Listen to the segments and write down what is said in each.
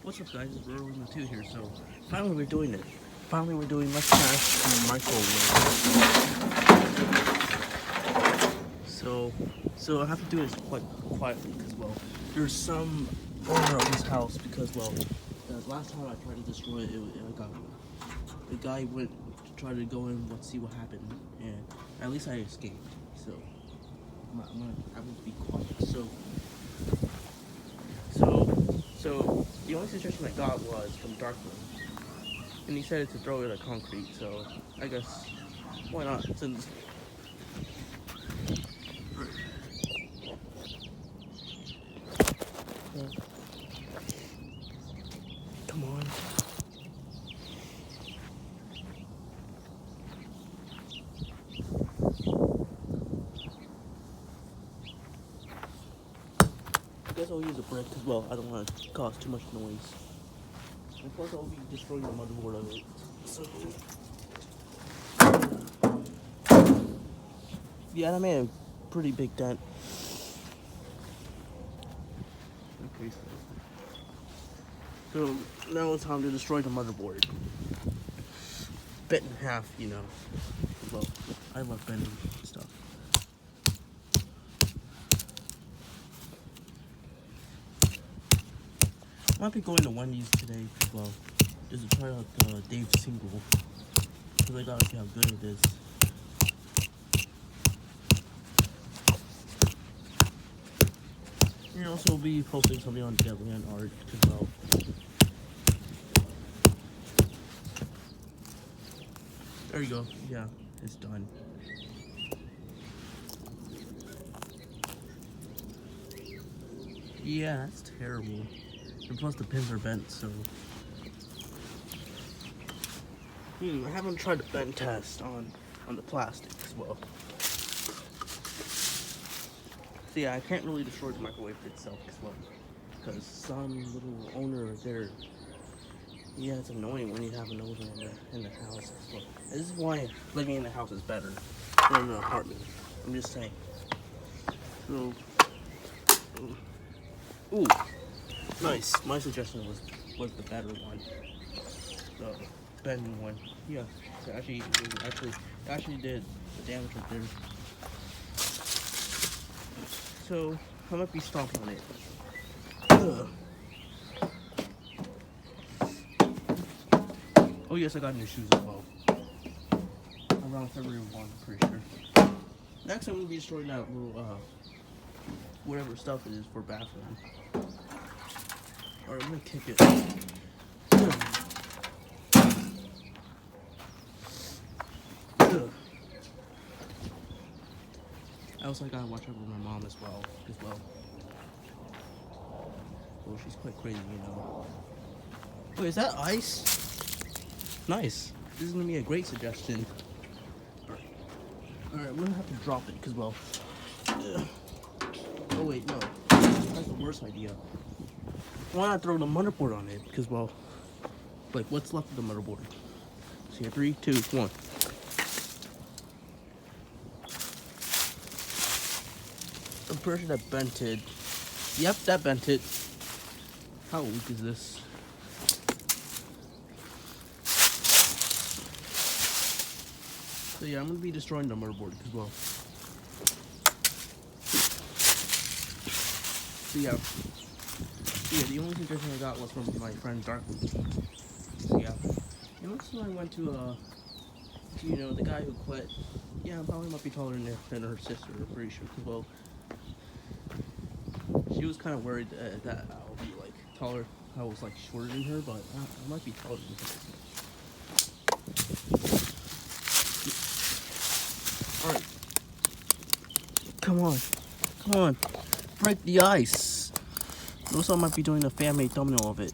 What's up, guys? It's Roberto Lima 2 here. So, finally we're doing it. Finally we're doing Let's Pass in the microwave. So I have to do this quite quietly because, well, there's some owner of this house because, well, the last time I tried to destroy it, the guy went to try to go in and see what happened, and at least I escaped. So, I'm gonna be quiet. So the only suggestion I got was from Darkwin, and he said to throw it at concrete. So I guess why not? Since come on. I guess I'll use a brick as well. I don't want to cause too much noise. And plus, I'll be destroying the motherboard of it. So, yeah, that made a pretty big dent. Okay, so now it's time to destroy the motherboard. Bit in half, you know. Well, I love bending stuff. I might be going to Wendy's today as well, just to try out the Dave single, because I gotta see how good it is. And also will be posting something on Darkwin art as well. There you go. Yeah, it's done. Yeah, that's terrible. And plus the pins are bent, so. I haven't tried the bend test on the plastic as well. So yeah, I can't really destroy the microwave itself as well, because some little owner there. Yeah, it's annoying when you have an owner in the house as well. This is why living in the house is better than in an apartment. I'm just saying. So, ooh. Nice. My suggestion was the better one. The bending one. Yeah. It actually did the damage right there. So I might be stomping on it. Ugh. Oh yes, I got new shoes as well. Around February 1, I'm pretty sure. Next I'm gonna be destroying that little whatever stuff it is for bathroom. Alright, I'm gonna kick it. I also gotta watch over my mom as well. Well, she's quite crazy, you know. Wait, is that ice? Nice. This is gonna be a great suggestion. Alright, I'm gonna have to drop it, because, well... Oh wait, no. That's the worst idea. Why not throw the motherboard on it? Because, well, like, what's left of the motherboard? So yeah, 3, 2, 1. I'm pretty sure that bent it. Yep, that bent it. How weak is this? So yeah, I'm gonna be destroying the motherboard as well. So yeah, the only suggestion I got was from my friend Darkwin. So yeah, and also I went to you know, the guy who quit. Yeah, probably might be taller than her sister. I'm pretty sure. Cause, well, she was kind of worried that I'll be like taller. I was like shorter than her, but I might be taller than her. Alright. Come on. Break the ice. Also, I might be doing a fan-made thumbnail of it.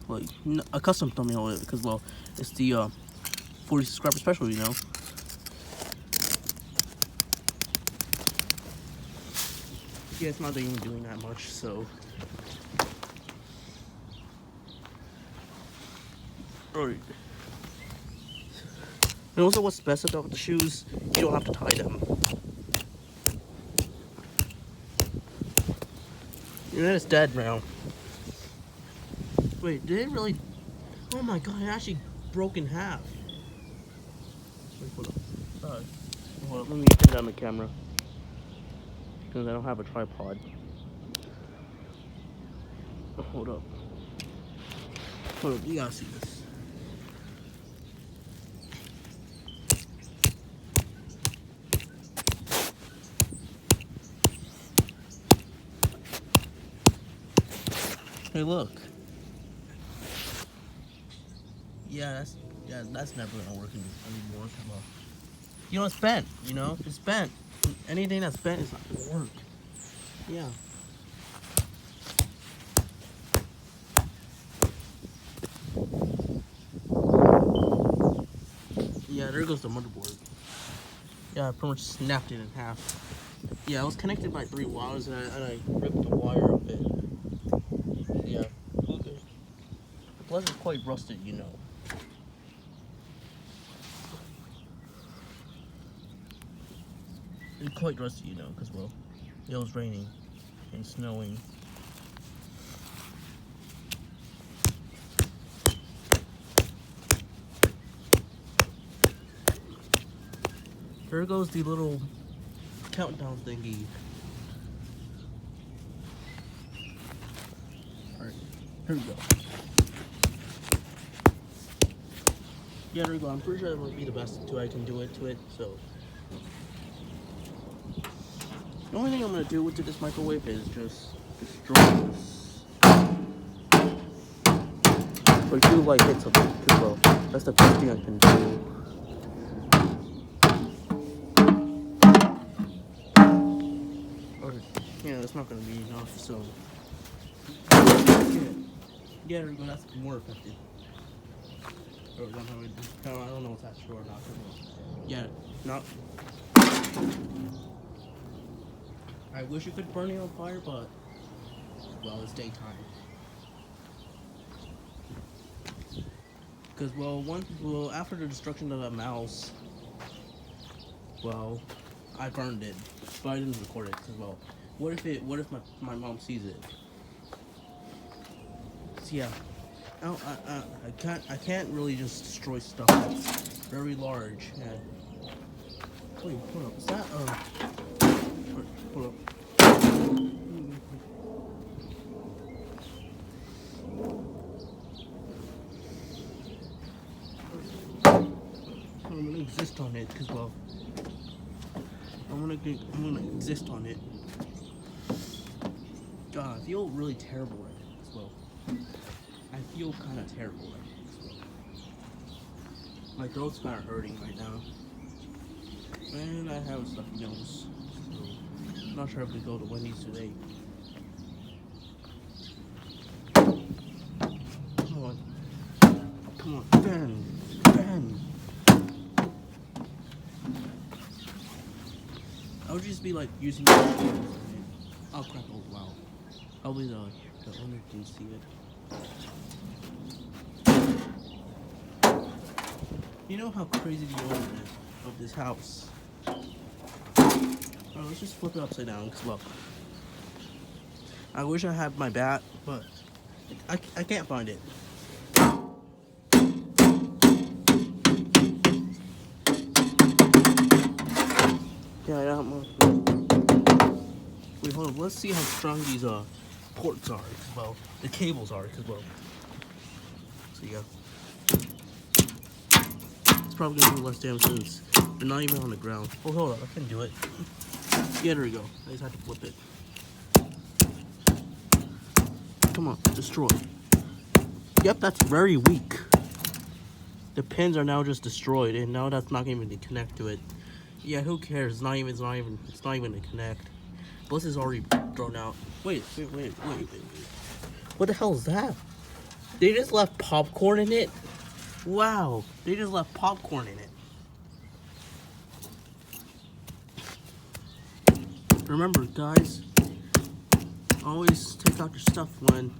Like, a custom thumbnail of it. Because, well, it's the 40 subscriber special, you know. Yeah, it's not even doing that much, so. Alright. And also, what's best about the shoes, you don't have to tie them. And then it's dead now. Wait, did it really? Oh my god, it actually broke in half. Wait, hold up. Hold up, let me put it on the camera. Because I don't have a tripod. Hold up. Hold up, you gotta see this. Hey, look. Yeah, that's never gonna work anymore. You know, it's bent. You know, it's bent. Anything that's bent is not gonna work. Yeah. Yeah, there goes the motherboard. Yeah, I pretty much snapped it in half. Yeah, I was connected by 3 wires and I ripped the wire of it. Yeah. Okay. Plus it's quite rusted, you know. It's quite rusty, you know, because, well, it was raining and snowing. There goes the little countdown thingy. Alright, here we go. Yeah, there we go. I'm pretty sure that might be the best I can do it to it, so. The only thing I'm going to do with this microwave is just destroy this. But do like hit something too low. That's the best thing I can do. Or, yeah, that's not going to be enough, so. Yeah, there we go. That's more effective. Or, I don't know if that's true or not. Yeah, not. I wish you could burn it on fire, but, well, it's daytime. Because, well, after the destruction of the mouse, well, I burned it, but I didn't record it. Because, well, what if my mom sees it? So, yeah, I can't really just destroy stuff that's very large. Yeah. Wait, hold up, is that hold up. I'm gonna exist on it, because, well, I'm gonna exist on it. God, I feel really terrible right now, as well. I feel kind of terrible right now, as well. My throat's kind of hurting right now. And I have a stuffy nose, so I'm not sure if we go to Wendy's today. Come on. Come on, Ben. I would just be like using the oh crap, oh wow. Probably the owner didn't see it. You know how crazy the owner is of this house. Alright, let's just flip it upside down, because, well, I wish I had my bat, but I can't find it. Yeah, I don't know. Wait, hold on. Let's see how strong these ports are. Well, the cables are, because, well. So yeah, it's probably gonna do less damage since they're not even on the ground. Oh, hold on, I can do it. Yeah, there we go. I just had to flip it. Come on, destroy. Yep, that's very weak. The pins are now just destroyed, and now that's not even to connect to it. Yeah, who cares? It's not even to connect. Plus, it's already thrown out. Wait. What the hell is that? They just left popcorn in it? Wow, they just left popcorn in it. Remember, guys, always take out your stuff when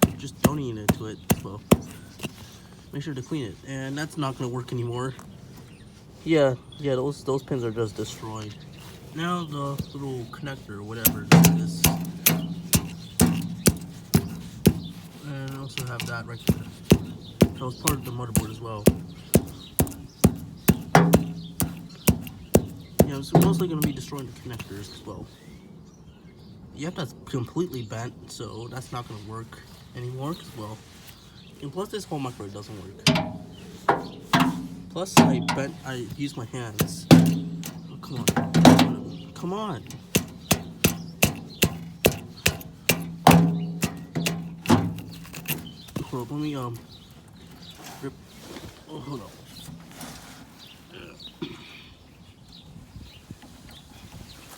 you're just donating it to it. Well, make sure to clean it. And that's not gonna work anymore. Yeah, those pins are just destroyed. Now the little connector, whatever it is. And also have that right here. So it's part of the motherboard as well. Yeah, so mostly going to be destroying the connectors as well. Yep, that's completely bent, so that's not going to work anymore as well. And plus, this whole microwave doesn't work. Plus, I used my hands. Oh, come on. Come on. Hold up, let me, rip. Oh, hold up.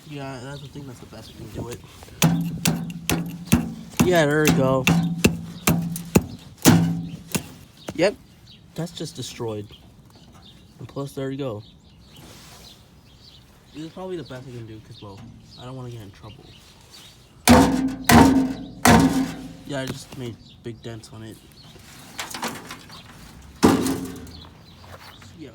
Yeah, that's the thing, that's the best we can do it. Yeah, there we go. Yep, that's just destroyed. And plus, there you go. This is probably the best I can do because, well, I don't want to get in trouble. Yeah, I just made big dents on it. Yeah.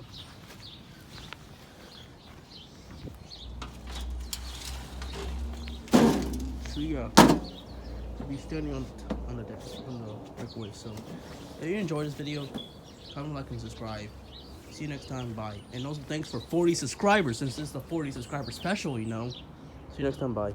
So yeah, I'll be standing on the desk on the microwave. So if you enjoyed this video, comment, like, and subscribe. See you next time. Bye. And also thanks for 40 subscribers, since this is the 40 subscriber special. See you next time. Bye.